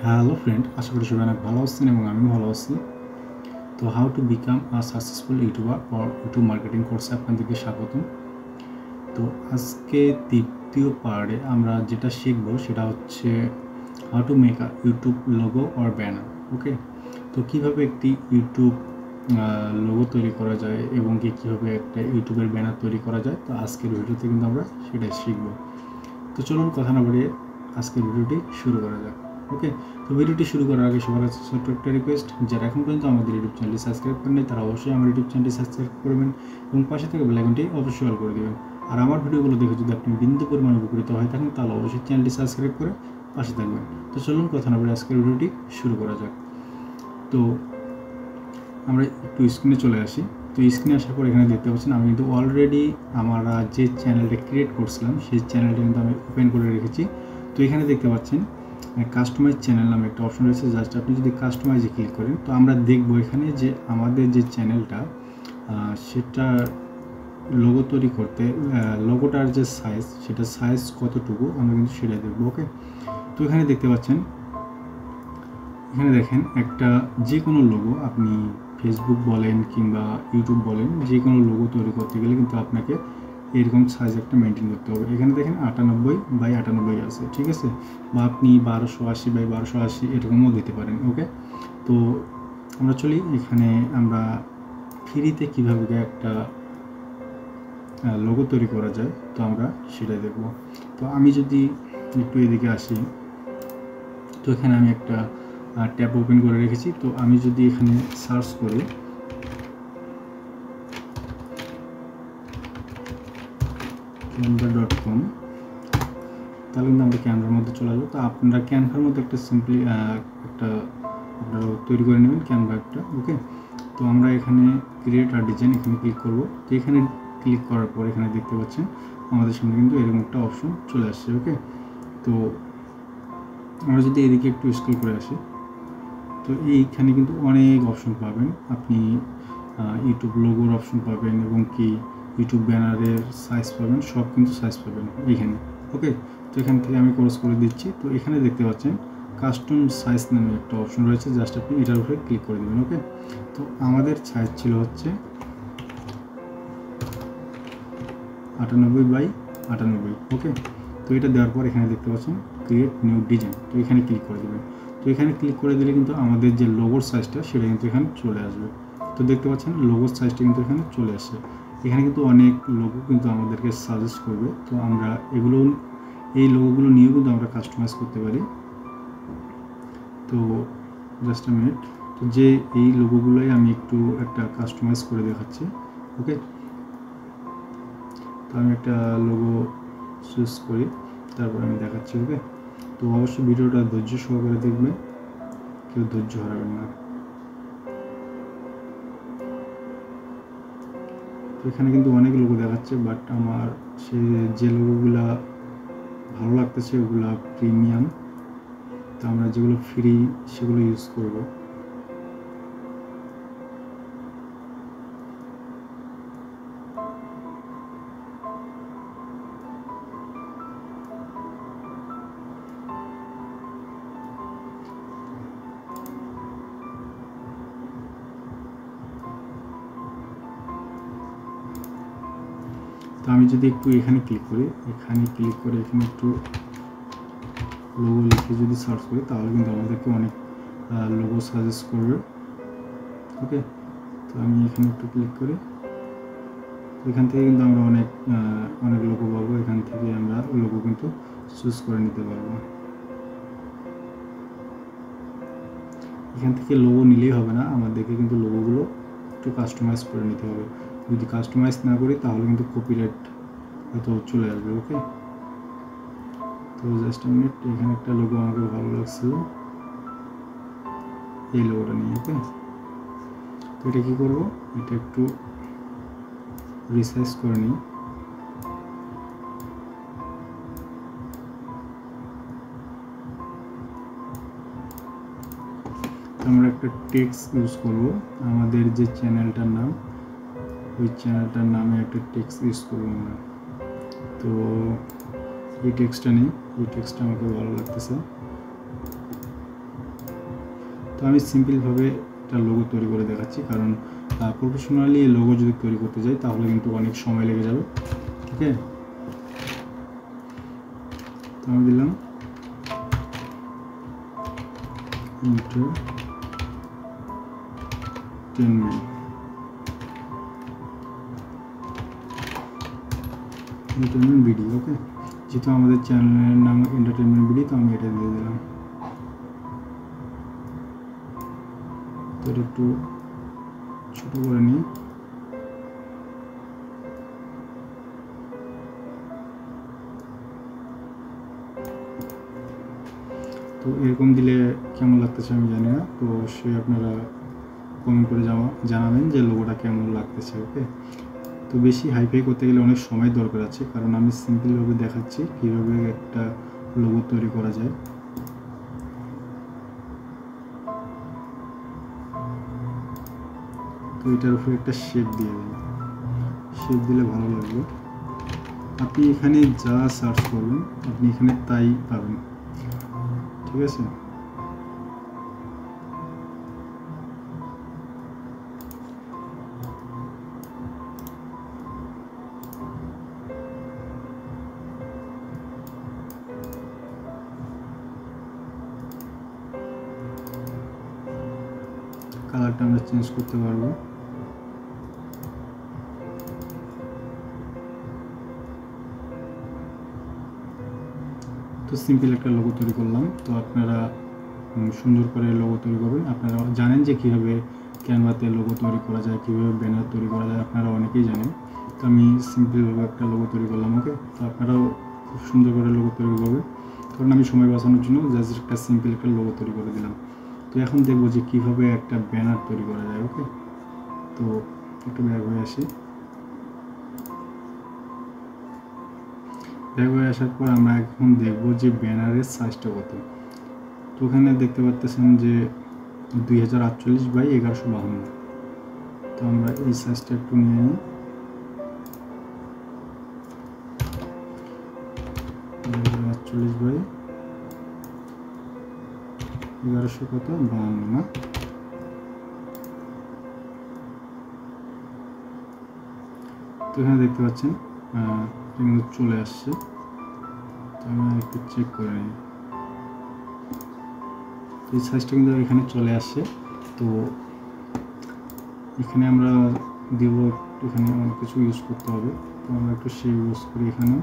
Hello friend, আশা করি সবাই অনেক ভালো আছেন এবং আমিও ভালো আছি। তো how to become a successful YouTuber for YouTube marketing কোর্সে আপনাদেরকে স্বাগতম। তো আজকে তৃতীয় পার্টে আমরা যেটা শিখবো সেটা হচ্ছে how to make a YouTube logo or banner. Okay, তো কীভাবে একটি ইউটিউব লোগো তৈরি করা যায় এবং কীভাবে একটা ইউটিউবের ব্যানার তৈরি করা যায়, তো আজকের ভিডিওতে কিন্তু আমরা সেটাই শিখবো। তো চলুন কথা না বাড়িয়ে আজকের ভিডিওটি শুরু করা যাক। ওকে, তো ভিডিওটি শুরু করার আগে সবার কাছে ছোট্ট একটা রিকোয়েস্ট, যারা এখন পর্যন্ত আমাদের ইউটিউব চ্যানেলটি সাবস্ক্রাইব করেন তারা অবশ্যই আমার ইউটিউব চ্যানেলটি সাবস্ক্রাইব করবেন এবং পাশে থেকে বেল আইকনটি অবশ্যই অল করে দেবেন। আর আমার ভিডিওগুলো দেখে যদি আপনি বিন্দু পরিমাণে উপকৃত হয়ে থাকেন তাহলে অবশ্যই চ্যানেলটি সাবস্ক্রাইব করে পাশে থাকবেন। তো চলুন কথা না বলে আজকের ভিডিওটি শুরু করা যাক। তো আমরা একটু স্ক্রিনে চলে আসি। তো স্ক্রিনে আসার পর এখানে দেখতে পাচ্ছেন আমি কিন্তু অলরেডি আমরা যে চ্যানেলটা ক্রিয়েট করছিলাম সেই চ্যানেলটা কিন্তু আমি ওপেন করে রেখেছি। তো এখানে দেখতে পাচ্ছেন কাস্টমাইজ চ্যানেল নামে একটা অপশন রয়েছে। জাস্ট আপনি যদি কাস্টমাইজে ক্লিক করেন তো আমরা দেখব এখানে যে আমাদের যে চ্যানেলটা সেটা লোগো তৈরি করতে লোগোটার যে সাইজ সেটা সাইজ কতটুকু আমরা কিন্তু সেটা দেখব। ওকে, তো এখানে দেখতে পাচ্ছেন, এখানে দেখেন একটা যে কোনো লোগো আপনি ফেসবুক বলেন কিংবা ইউটিউব বলেন, যে কোনো লোগো তৈরি করতে গেলে কিন্তু আপনাকে এরকম সাইজ একটা মেনটেন করতে হবে। এখানে দেখেন 98x98 আছে, ঠিক আছে, বা আপনি 1280x1280 এরকমও দিতে পারেন। ওকে, তো আমরা চলি এখানে আমরা ফ্রিতে কীভাবে একটা লোগো তৈরি করা যায় তো আমরা সেটাই দেখব। তো আমি যদি একটু এদিকে আসি, তো এখানে আমি একটা ট্যাব ওপেন করে রেখেছি। তো আমি যদি এখানে সার্চ করি canva.com তাহলে কিন্তু আমরা ক্যানভার মধ্যে চলে আসবো। তো আপনারা ক্যানভার মধ্যে একটা সিম্পলি একটা আপনারা তৈরি করে নেবেন ক্যানভা একটা। ওকে, তো আমরা এখানে ক্রিয়েট আর ডিজাইন এখানে ক্লিক করব। তো এখানে ক্লিক করার পর এখানে দেখতে পাচ্ছেন আমাদের সামনে কিন্তু এরকম একটা অপশন চলে আসছে। ওকে, তো আমরা যদি এদিকে একটু স্ক্রল করে আসি তো এইখানে কিন্তু অনেক অপশন পাবেন। আপনি ইউটিউব লোগোর অপশন পাবেন এবং কি ইউটিউব ব্যানারের সাইজ পাবেন, সব কিন্তু সাইজ পাবেন এইখানে। ওকে, তো এখান থেকে আমি ক্রস করে দিচ্ছি। তো এখানে দেখতে পাচ্ছেন কাস্টম সাইজ নামে একটা অপশন রয়েছে, জাস্ট আপনি এটার উপরে ক্লিক করে দেবেন। ওকে, তো আমাদের সাইজ ছিল হচ্ছে 98x98। ওকে, তো এটা দেওয়ার পর এখানে দেখতে পাচ্ছেন ক্রিয়েট নিউ ডিজাইন, তো এখানে ক্লিক করে দেবেন। তো এখানে ক্লিক করে দিলে কিন্তু আমাদের যে লোগোর সাইজটা সেটা কিন্তু এখানে চলে আসবে। তো দেখতে পাচ্ছেন লোগোর সাইজটা কিন্তু এখানে চলে আসছে। এখানে কিন্তু অনেক লোগো কিন্তু আমাদেরকে সাজেস্ট করবে। তো আমরা এই লোগোগুলো নিয়েও কিন্তু আমরা কাস্টমাইজ করতে পারি। তো জাস্ট আ মিনিট, তো যে এই লোগোগুলোই আমি একটু একটা কাস্টমাইজ করে দেখাচ্ছি। ওকে, তো আমি একটা লোগো চুজ করি, তারপর আমি দেখাচ্ছি। ওকে, তো অবশ্যই ভিডিওটা ধৈর্য সহকারে দেখবেন, কেউ ধৈর্য হারাবেন না। তো এখানে কিন্তু অনেক লোগো দেখাচ্ছে, বাট আমার যে লোগোগুলা ভালো লাগতেছে ওগুলা প্রিমিয়াম, তো আমরা যেগুলো ফ্রি সেগুলো ইউজ করব। তো আমি যদি একটু এখানে ক্লিক করি, এখানে একটু লোগো লিখে যদি সার্চ করি তাহলে কিন্তু আমাদেরকে অনেক লোগো সাজেস্ট করবে। ওকে, তো আমি এখানে একটু ক্লিক করি, এখান থেকে কিন্তু আমরা অনেক লোগো পাবো। এখান থেকে আমরা লোগো কিন্তু চুজ করে নিতে পারবো। এখান থেকে লোগো নিলেই হবে না, আমাদেরকে কিন্তু লোগোগুলো একটু কাস্টমাইজ করে নিতে হবে। যদি কাস্টমাইজ না করি তাহলে কিন্তু কপিরাইট হয়তো চলে আসবে। ওকে, তো জাস্ট আ মিনিট, এখানে একটা লোগো আমাকে ভালো লাগছিল, এই লোগোটা নিয়ে। ওকে, তো এটা কী করবো, এটা একটু রিসাইজ করে নিই। আমরা একটা টেক্সট ইউজ করব, আমাদের যে চ্যানেলটার নাম ওই চ্যানেলটার নামে একটা টেক্সট ইউজ করবো আমরা। তো এই টেক্সটটা নেই, এই টেক্সটটা আমাকে ভালো লাগতেছে। আমি সিম্পলভাবে একটা লোগো তৈরি করে দেখাচ্ছি, কারণ প্রফেশনালি লোগো যদি তৈরি করতে যাই তাহলে কিন্তু অনেক সময় লেগে যাবে। ওকে, তো আমি দিলাম এন্টারটেনমেন্ট ভিডিও। ওকে, যেহেতু আমাদের চ্যানেলের নাম এন্টারটেনমেন্ট ভিডিও, তো আমি এটা দিয়ে দিলাম। তো এটা একটু ছোট করে নিই। তো এরকম দিলে কেমন লাগতেছে আমি জানি না, তো অবশ্যই আপনারা কমেন্ট করে জানাবেন যে লোগোটা কেমন লাগতেছে। ওকে, তো বেশি হাইফাই করতে গেলে অনেক সময় দরকার আছে, কারণ আমি সিম্পলভাবে দেখাচ্ছি কীভাবে একটা লোগো তৈরি করা যায়। তো এটার উপরে একটা শেপ দিয়ে দিন, শেপ দিলে ভালো লাগবে। আপনি এখানে যা সার্চ করবেন আপনি এখানে তাই পাবেন, ঠিক আছে। কালারটা আমরা চেঞ্জ করতে পারবো। তো সিম্পল একটা লোগো তৈরি করলাম। তো আপনারা সুন্দর করে লোগো তৈরি করবেন। আপনারা জানেন যে কীভাবে ক্যানভাতে লোগো তৈরি করা যায়, কীভাবে ব্যানার তৈরি করা যায়, আপনারা অনেকেই জানেন। তো আমি সিম্পলভাবে একটা লোগো তৈরি করলাম। ওকে, তো আপনারাও খুব সুন্দর করে লোগো তৈরি করবেন, কারণ আমি সময় বাঁচানোর জন্য জাস্ট একটা সিম্পল একটা লোগো তৈরি করে দিলাম। তো এখন দেখবো যে কীভাবে একটা ব্যানার তৈরি করা যায়। ওকে, তো একটু ব্যাক হয়ে আসি। ব্যাক হয়ে আসার পর আমরা এখন দেখবো যে ব্যানারের সাইজটা কত। তো ওখানে দেখতে পাচ্ছেন যে 2048x1152। তো আমরা এই সাইজটা একটু নিয়ে নিই। 2048x1152 না। তো এখানে দেখতে পাচ্ছেন কিন্তু চলে আসছে। তো আমি একটু চেক করে নিই। এই সাইজটা কিন্তু এখানে চলে আসছে। তো এখানে আমরা দিব, এখানে অনেক কিছু ইউজ করতে হবে। তো আমরা একটু শেপ ইউজ করি এখানে।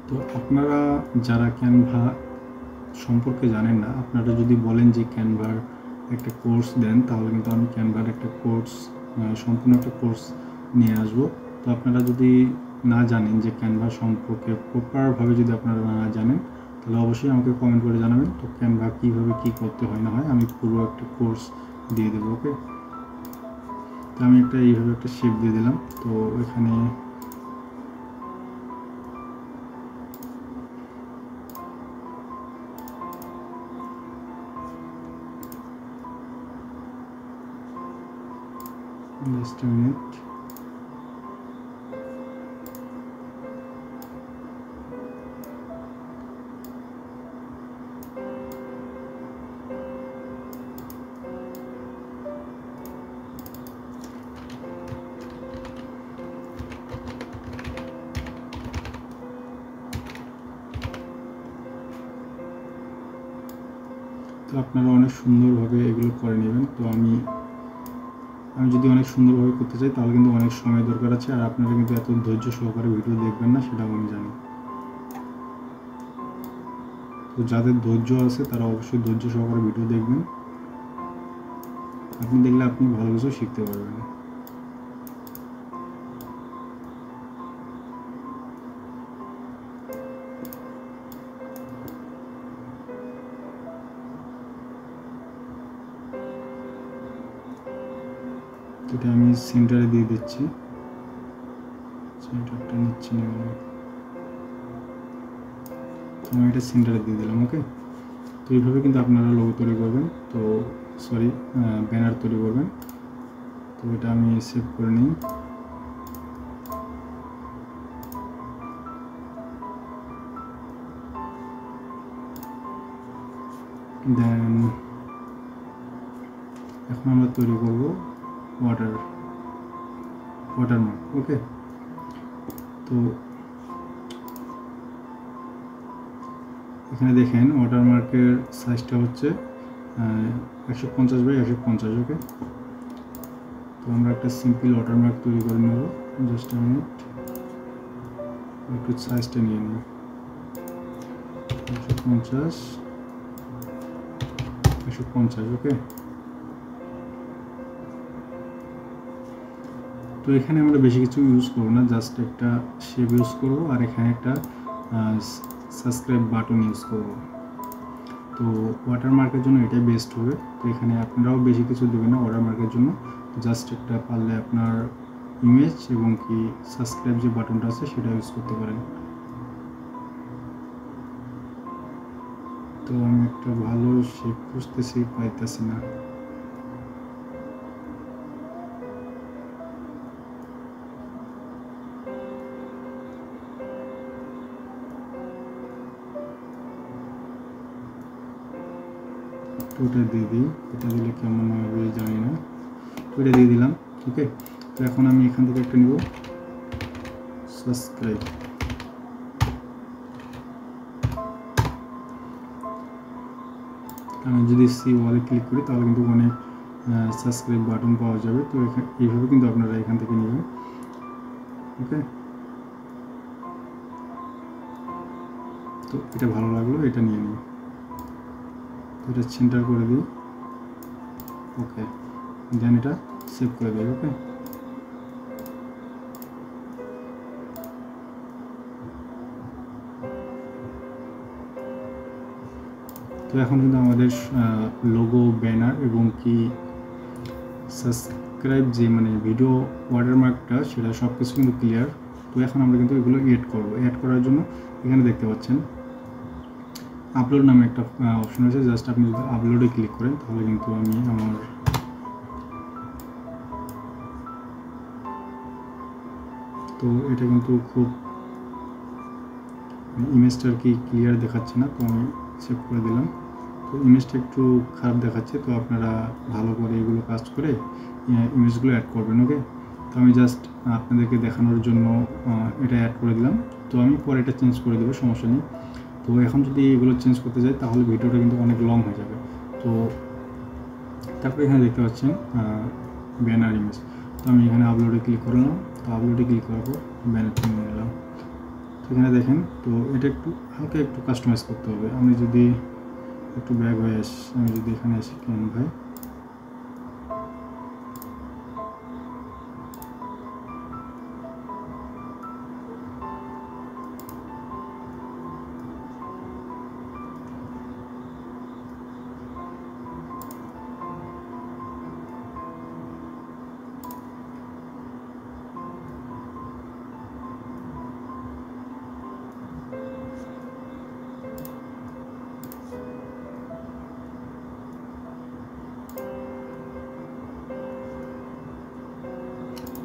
তো আপনারা যারা ক্যানভা সম্পর্কে জানেন না, আপনারা যদি বলেন যে ক্যানভার একটা কোর্স দেন, তাহলে কিন্তু আমি ক্যানভার একটা কোর্স, সম্পূর্ণ একটা কোর্স নিয়ে আসবো। তো আপনারা যদি না জানেন যে ক্যানভা সম্পর্কে প্রপারভাবে যদি আপনারা না জানেন, তাহলে অবশ্যই আমাকে কমেন্ট করে জানাবেন। তো ক্যানভা কীভাবে কী করতে হয় না হয় আমি পুরো একটা কোর্স দিয়ে দেবো। ওকে, তো আমি এইভাবে একটা শেপ দিয়ে দিলাম। তো এখানে just a minute। তো আপনারা অনেক সুন্দরভাবে এগুলো করে নেবেন। তো আমি যদি অনেক সুন্দরভাবে করতে চাই তাহলে কিন্তু অনেক সময় দরকার আছে, আর আপনারা কিন্তু এত ধৈর্য সহকারে ভিডিও দেখবেন না, সেটাও আমি জানি। তো যাদের ধৈর্য আছে তারা অবশ্যই ধৈর্য সহকারে ভিডিও দেখবেন। আপনি দেখলে আপনি ভালো কিছু শিখতে পারবেন। এটা আমি সেন্টারে দিয়ে দিচ্ছি, সেন্টারটা নিচ্ছি না, আমি এটা সেন্টারে দিয়ে দিলাম। ওকে, তো এইভাবে কিন্তু আপনারা লোগো তৈরি করবেন, তো সরি ব্যানার তৈরি করবেন। তো এটা আমি সেভ করে নিই। দেন এখন আমরা তৈরি করব ওয়াটারমার্ক। ওকে, তো এখানে দেখেন ওয়াটারমার্কের সাইজটা হচ্ছে 150 বাই 150। ওকে, তো আমরা একটা সিম্পল ওয়াটারমার্ক তৈরি করে নেব। জাস্ট মিনিট, একটু সাইজটা নিয়ে নিই 150। ওকে, তো এখানে আমরা বেশি কিছু ইউজ করবো না, জাস্ট একটা শেপ ইউজ করবো আর এখানে একটা সাবস্ক্রাইব বাটন ইউজ করবো। তো ওয়াটারমার্কের জন্য এটাই বেস্ট হবে। তো এখানে আপনারাও বেশি কিছু দেবেন না ওয়াটারমার্কের জন্য, জাস্ট একটা পারলে আপনার ইমেজ এবং কি সাবস্ক্রাইব যে বাটনটা আছে সেটা ইউজ করতে পারেন। তো আমি একটা ভালো শেপ খুঁজতেছি, পাইতেছি না। ওটা দিয়ে দিই, এটা দিলে কেমন হবে জানি না, ওটা দিয়ে দিলাম। ওকে, তো এখন আমি এখান থেকে একটা নিব সাবস্ক্রাইব। আমি যদি সি ওয়ালে ক্লিক করি তাহলে কিন্তু অনেক সাবস্ক্রাইব বাটন পাওয়া যাবে। তো এইভাবে কিন্তু আপনারা এখান থেকে নেবেন। ওকে, তো এটা ভালো লাগলো, এটা নিয়ে নিই, এটা সেন্টার করে দিই। ওকে, দেন এটা সেভ করে দিই। ওকে, তো এখন কিন্তু আমাদের লোগো, ব্যানার এবং কি সাবস্ক্রাইব যে মানে ভিডিও ওয়াটারমার্কটা সেটা সব কিছু কিন্তু ক্লিয়ার। তো এখন আমরা কিন্তু এগুলো এড করব। এড করার জন্য এখানে দেখতে পাচ্ছেন আপলোড নামে একটা অপশন আছে, জাস্ট আপনি যদি আপলোডে ক্লিক করেন তাহলে কিন্তু আমি আমার তো এটা কিন্তু খুব ইমেজটা আর কি ক্লিয়ার দেখাচ্ছে না, তো আমি সেভ করে দিলাম। তো ইমেজটা একটু খারাপ দেখাচ্ছে, তো আপনারা ভালো করে এগুলো কাজ করে ইমেজগুলো অ্যাড করবেন। ওকে, তো আমি জাস্ট আপনাদেরকে দেখানোর জন্য এটা অ্যাড করে দিলাম। তো আমি পরে এটা চেঞ্জ করে দেবো, সমস্যা নেই। তো এখন যদি এগুলো চেঞ্জ করতে যাই তাহলে ভিডিওটা কিন্তু অনেক লং হয়ে যাবে। তো তারপরে এখানে দেখতে পাচ্ছেন ব্যানার ইমেজ। তো আমি এখানে আপলোডে ক্লিক করলাম। তো আপলোডে ক্লিক করার পর ব্যানারটা নিয়ে নিলাম। তো এখানে দেখেন, তো এটা একটু হালকা একটু কাস্টমাইজ করতে হবে। আমি যদি একটু ব্যাক হয়ে আসি, আমি যদি এখানে আসি ক্যানভায়,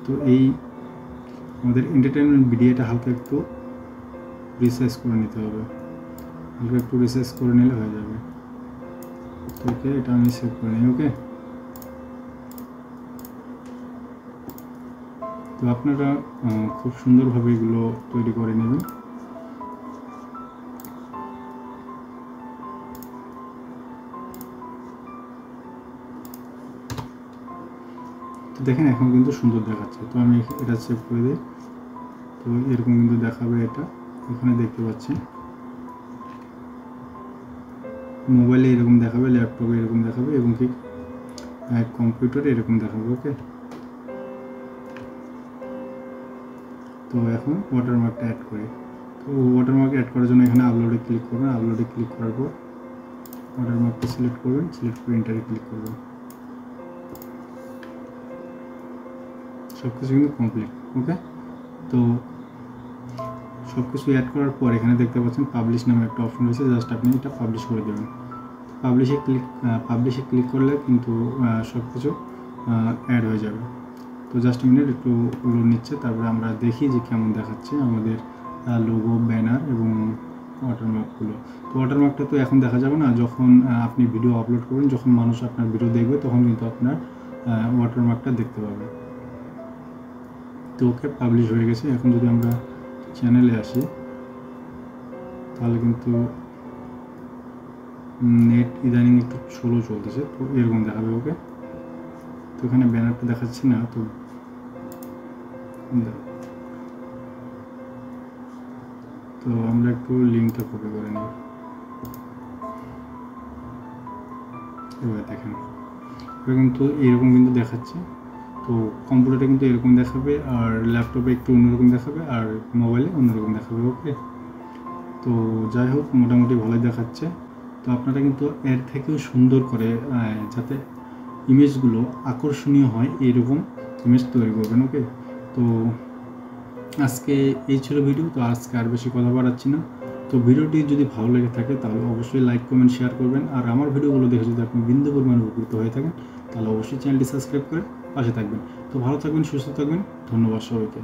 তো এই আমাদের এন্টারটেনমেন্ট ভিডিওটা হালকা একটু রিসাইজ করে নিতে হবে, হালকা একটু রিসাইজ করে নিলে হয়ে যাবে। তো ওকে, এটা আমি সেভ করে নিই। ওকে, তো আপনারা খুব সুন্দরভাবে এগুলো তৈরি করে নেবেন। তো দেখেন এখন কিন্তু সুন্দর দেখাচ্ছে। তো আমি এটা সেভ করে দিই। তো এরকম কিন্তু দেখাবে, এটা এখানে দেখতে পাচ্ছেন মোবাইলে এরকম দেখাবে, ল্যাপটপে এরকম দেখাবে এবং কি কম্পিউটারে এরকম দেখাবে। ওকে, তো এখন ওয়াটারমার্কটা অ্যাড করি। তো ওয়াটারমার্ক অ্যাড করার জন্য এখানে আপলোডে ক্লিক করবেন। আপলোডে ক্লিক করার পর ওয়াটারমার্কটা সিলেক্ট করবেন, সিলেক্ট করে এন্টারে ক্লিক করবেন। সব কিছু কিন্তু কমপ্লিট। ওকে, তো সব কিছু অ্যাড করার পর এখানে দেখতে পাচ্ছেন পাবলিশ নামে একটা অপশন রয়েছে, জাস্ট আপনি এটা পাবলিশ করে দেবেন। পাবলিশে ক্লিক করলে কিন্তু সব কিছু অ্যাড হয়ে যাবে। তো জাস্ট মিনিট, একটু লোড নিচ্ছে, তারপরে আমরা দেখি যে কেমন দেখাচ্ছে আমাদের লোগো, ব্যানার এবং ওয়াটারমার্কগুলো। তো ওয়াটারমার্কটা তো এখন দেখা যাবে না, যখন আপনি ভিডিও আপলোড করবেন, যখন মানুষ আপনার ভিডিও দেখবে তখন কিন্তু আপনার ওয়াটারমার্কটা দেখতে পাবে। তো ওকে, পাবলিশ হয়ে গেছে। এখন যদি আমরা চ্যানেলে আসি তাহলে কিন্তু নেট ইদানিং একটু স্লো চলতেছে, তো এরকম দেখাবে ওকে। তো এখানে ব্যানারটা দেখাচ্ছে না, তো আমরা একটু লিঙ্কটা কপি করে নিই। এবার দেখেন এবার কিন্তু এরকম কিন্তু দেখাচ্ছে। তো কম্পিউটারে কিন্তু এরকম দেখাবে, আর ল্যাপটপে একটু অন্যরকম দেখাবে, আর মোবাইলে অন্যরকম দেখাবে। ওকে, তো যাই হোক, মোটামুটি ভালোই দেখাচ্ছে। তো আপনারা কিন্তু এর থেকেও সুন্দর করে, যাতে ইমেজগুলো আকর্ষণীয় হয় এইরকম ইমেজ তৈরি করবেন। ওকে, তো আজকে এই ছিল ভিডিও। তো আজকে আর বেশি কথা বাড়াচ্ছি না। তো ভিডিওটি যদি ভালো লেগে থাকে তাহলে অবশ্যই লাইক, কমেন্ট, শেয়ার করবেন। আর আমার ভিডিওগুলো দেখে যদি আপনি বিন্দু পরিমাণ উপকৃত হয়ে থাকেন তাহলে অবশ্যই চ্যানেলটি সাবস্ক্রাইব করে পাশে থাকবেন। তো ভালো থাকবেন, সুস্থ থাকবেন। ধন্যবাদ সবাইকে।